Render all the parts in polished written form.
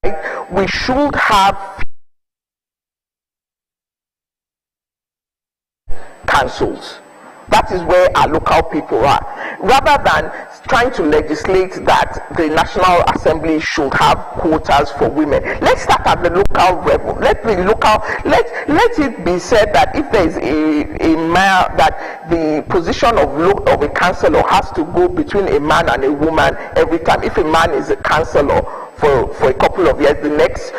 we should have councils. That is where our local people are, rather than trying to legislate that the National Assembly should have quotas for women. Let's start at the local level. Let it be said that if there is a man, that the position of a councillor has to go between a man and a woman every time. If a man is a councillor for a couple of years, the next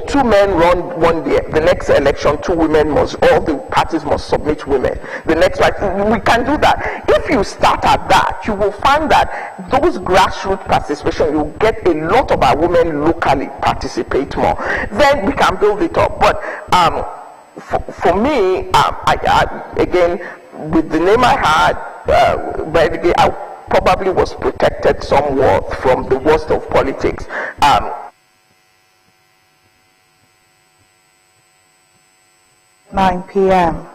two men run 1 year, the next election all the parties must submit women. The next one, we can do that. If you start at that, you will find that those grassroots participation, you get a lot of our women locally participate more. Then we can build it up. But for me, again, with the name I had, I probably was protected somewhat from the worst of politics. 9 p.m.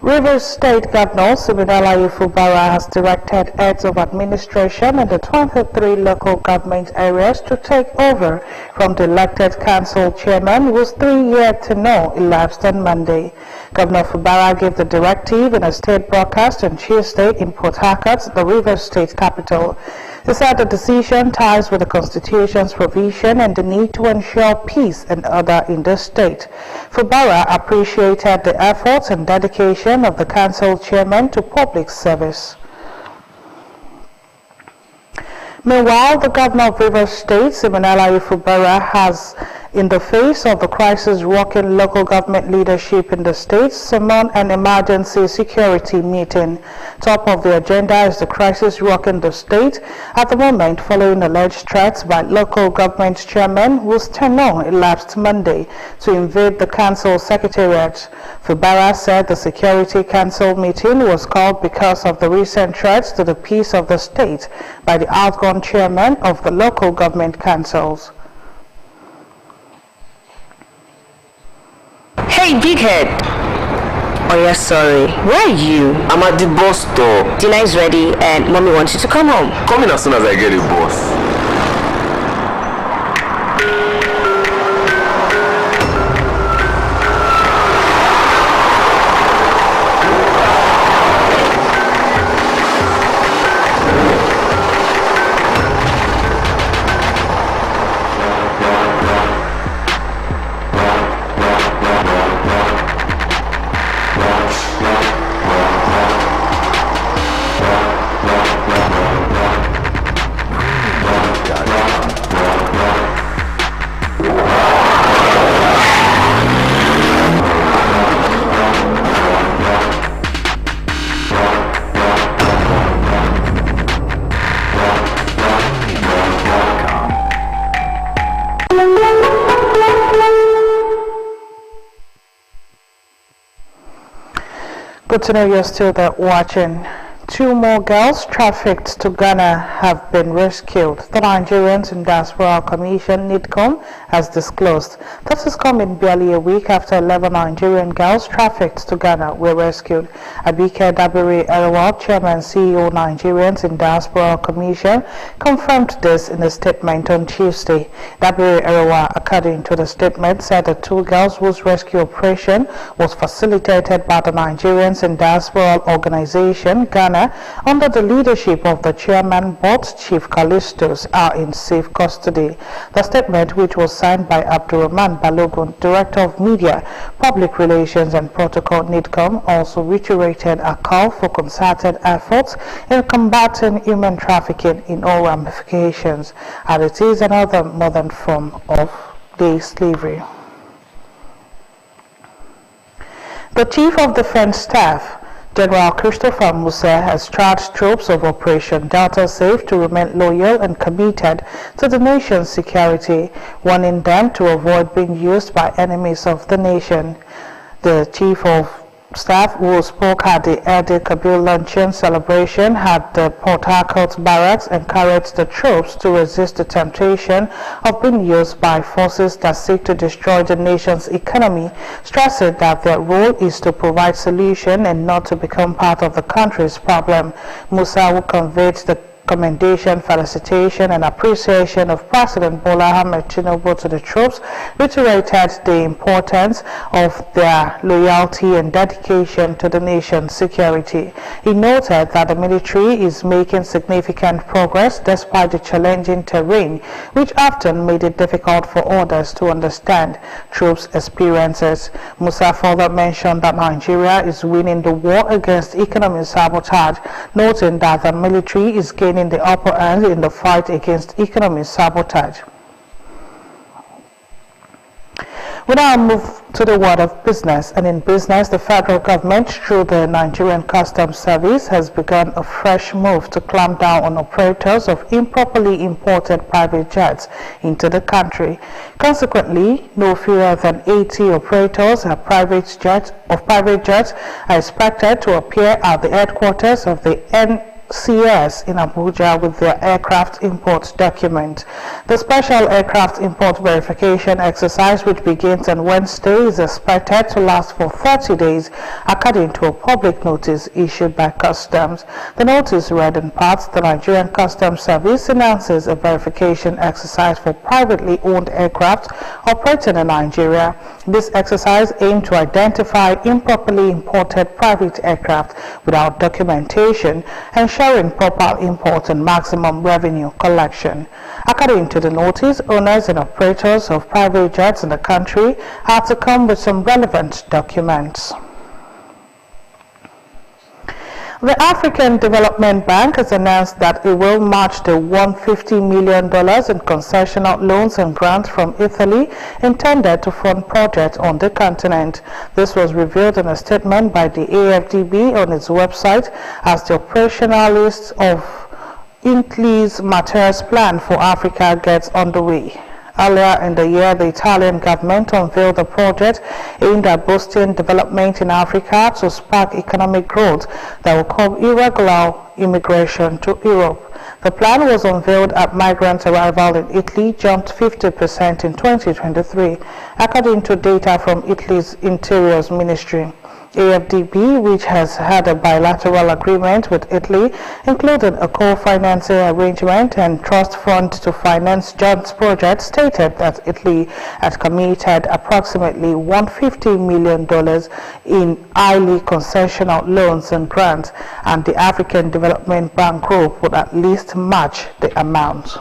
Rivers State Governor Siminalayi Fubara has directed heads of administration in the 23 local government areas to take over from the elected council chairman whose 3-year tenure elapsed on Monday. Governor Fubara gave the directive in a state broadcast on Tuesday in Port Harcourt, the Rivers State capital. He said the decision ties with the Constitution's provision and the need to ensure peace and order in the state. Fubara appreciated the efforts and dedication of the council chairman to public service. Meanwhile, the governor of Rivers State, Siminalayi Fubara, has, in the face of the crisis rocking local government leadership in the state, summoned an emergency security meeting. Top of the agenda is the crisis rocking the state at the moment following alleged threats by local government chairmen whose tenure elapsed Monday to invade the council secretariat. Fubara said the Security Council meeting was called because of the recent threats to the peace of the state by the outgone chairman of the local government councils. Hey, big head. Oh, yeah, sorry. Where are you? I'm at the bus stop. Dinner is ready and mommy wants you to come home. Come in as soon as I get a bus. Good to know you're still there watching. 2 more girls trafficked to Ghana have been rescued. The Nigerians in Diaspora Commission (NIDCOM) has disclosed. This is coming barely a week after 11 Nigerian girls trafficked to Ghana were rescued. Abeokuta, Chairman CEO Nigerians in Diaspora Commission, confirmed this in a statement on Tuesday. Abeokuta, according to the statement, said the 2 girls whose rescue operation was facilitated by the Nigerians in Diaspora Organization Ghana under the leadership of the chairman, both Chief Callistos, are in safe custody. The statement, which was signed by Abdurrahman Balogun, Director of Media, Public Relations and Protocol (NIDCOM), also reiterated a call for concerted efforts in combating human trafficking in all ramifications, and it is another modern form of day slavery. The Chief of Defense Staff, General Christopher Musa, has charged troops of Operation Delta Safe to remain loyal and committed to the nation's security, warning them to avoid being used by enemies of the nation. The Chief of Staff, who spoke at the Ede Kabir luncheon celebration at the Port Harcourt barracks, encouraged the troops to resist the temptation of being used by forces that seek to destroy the nation's economy, stressing that their role is to provide solution and not to become part of the country's problem. Musa, who conveyed the commendation, felicitation, and appreciation of President Bola Ahmed Tinubu to the troops reiterated the importance of their loyalty and dedication to the nation's security. He noted that the military is making significant progress despite the challenging terrain, which often made it difficult for others to understand troops' experiences. Musa further mentioned that Nigeria is winning the war against economic sabotage, noting that the military is gaining the upper hand in the fight against economic sabotage. We now move to the world of business, and in business, the federal government, through the Nigerian Customs Service, has begun a fresh move to clamp down on operators of improperly imported private jets into the country. Consequently, no fewer than 80 operators of private jets are expected to appear at the headquarters of the NCS in Abuja with their aircraft import document. The special aircraft import verification exercise, which begins on Wednesday, is expected to last for 30 days, according to a public notice issued by Customs. The notice read in part, the Nigerian Customs Service announces a verification exercise for privately owned aircraft operating in Nigeria. This exercise aimed to identify improperly imported private aircraft without documentation, ensuring proper import and maximum revenue collection. According to the notice, owners and operators of private jets in the country are to come with some relevant documents. The African Development Bank has announced that it will match the $150 million in concessional loans and grants from Italy intended to fund projects on the continent. This was revealed in a statement by the AFDB on its website as the operational list of Italy's Matera's plan for Africa gets underway. Earlier in the year, the Italian government unveiled a project aimed at boosting development in Africa to spark economic growth that will curb irregular immigration to Europe. The plan was unveiled at migrant arrival in Italy jumped 50% in 2023, according to data from Italy's Interiors Ministry. AFDB, which has had a bilateral agreement with Italy, including a co-financing arrangement and trust fund to finance joint projects, stated that Italy had committed approximately $150 million in highly concessional loans and grants, and the African Development Bank Group would at least match the amount.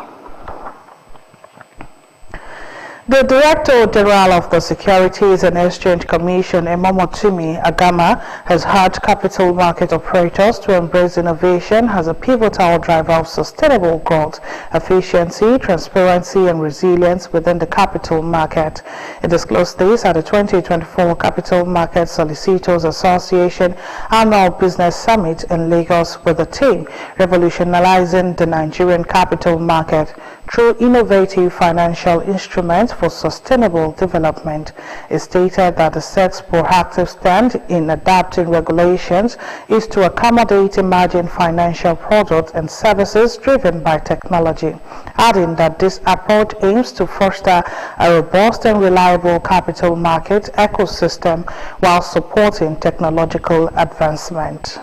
The Director General of the Securities and Exchange Commission, Emomotumi Agama, has urged capital market operators to embrace innovation as a pivotal driver of sustainable growth, efficiency, transparency, and resilience within the capital market. It disclosed this at the 2024 Capital Market Solicitors Association Annual Business Summit in Lagos with the theme Revolutionizing the Nigerian Capital Market through Innovative Financial Instruments for Sustainable Development. It stated that the SEC's proactive stand in adapting regulations is to accommodate emerging financial products and services driven by technology, adding that this approach aims to foster a robust and reliable capital market ecosystem while supporting technological advancement.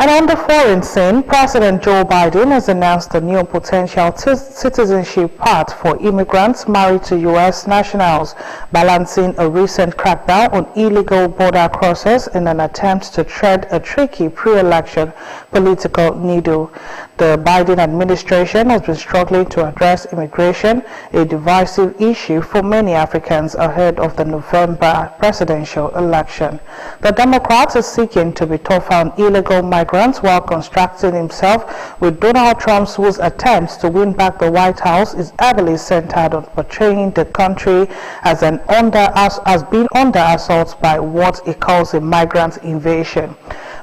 And on the foreign scene, President Joe Biden has announced a new potential citizenship path for immigrants married to U.S. nationals, balancing a recent crackdown on illegal border crossers in an attempt to thread a tricky pre-election political needle. The Biden administration has been struggling to address immigration, a divisive issue for many Africans ahead of the November presidential election. The Democrat is seeking to be tougher on illegal migrants while constructing himself with Donald Trump, whose attempts to win back the White House is heavily centered on portraying the country as being under assault by what he calls a migrant invasion.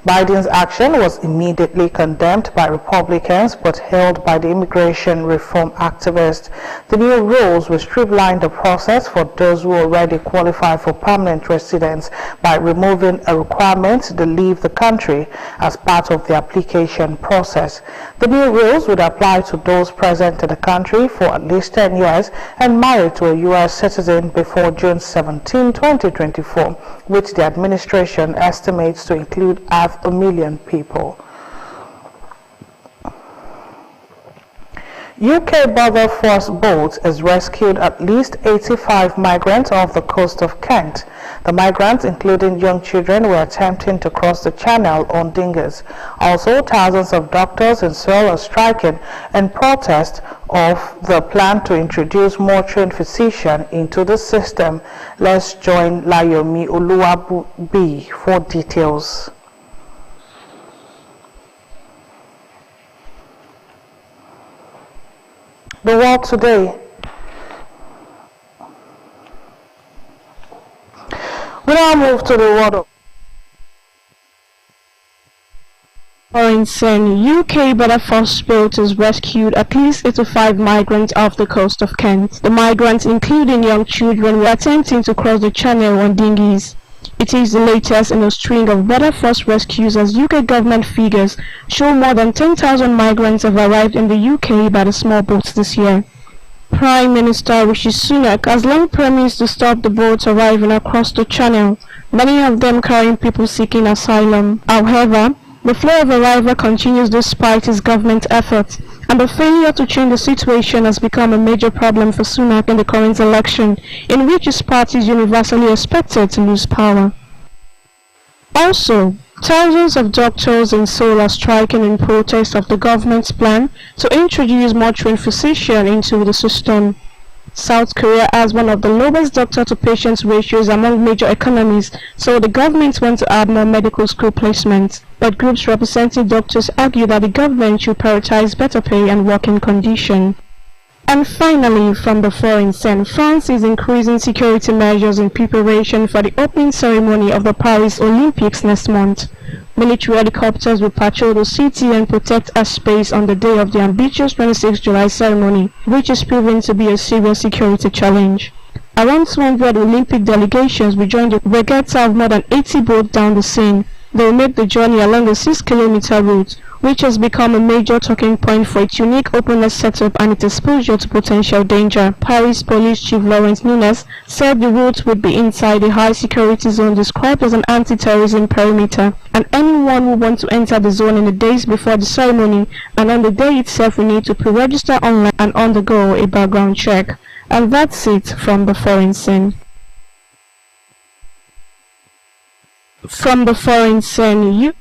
Biden's action was immediately condemned by Republicans but hailed by the immigration reform activists. The new rules will streamline the process for those who already qualify for permanent residence by removing a requirement to leave the country as part of the application process. The new rules would apply to those present in the country for at least 10 years and married to a U.S. citizen before June 17, 2024, which the administration estimates to include 500,000 people. UK border force boat has rescued at least 85 migrants off the coast of Kent. The migrants, including young children, were attempting to cross the channel on dinghies. Also, thousands of doctors in Seoul are striking in protest of the plan to introduce more trained physicians into the system. Let's join Layomi Oluwabi for details. The world today. We now move to the world of UK border force boat has rescued at least 85 migrants off the coast of Kent. The migrants, including young children, were attempting to cross the channel on dinghies. It is the latest in a string of border force rescues as UK government figures show more than 10,000 migrants have arrived in the UK by the small boats this year. Prime Minister Rishi Sunak has long promised to stop the boats arriving across the channel, many of them carrying people seeking asylum. However, the flow of arrival continues despite his government efforts, and the failure to change the situation has become a major problem for Sunak in the current election, in which his party is universally expected to lose power. Also, thousands of doctors in Seoul are striking in protest of the government's plan to introduce more trained physicians into the system. South Korea has one of the lowest doctor-to-patient ratios among major economies, so the government wants to add more medical school placements. But groups representing doctors argue that the government should prioritize better pay and working conditions. And finally, from the foreign scene, France is increasing security measures in preparation for the opening ceremony of the Paris Olympics next month. Military helicopters will patrol the city and protect airspace on the day of the ambitious 26 July ceremony, which is proving to be a serious security challenge. Around 200 Olympic delegations will join the regatta of more than 80 boats down the Seine. They will make the journey along the 6-kilometer route, which has become a major talking point for its unique openness setup and its exposure to potential danger. Paris Police Chief Laurent Nunes said the route would be inside a high security zone described as an anti-terrorism perimeter, and anyone who wants to enter the zone in the days before the ceremony and on the day itself will need to pre-register online and undergo a background check. And that's it from the foreign scene. From the foreign scene,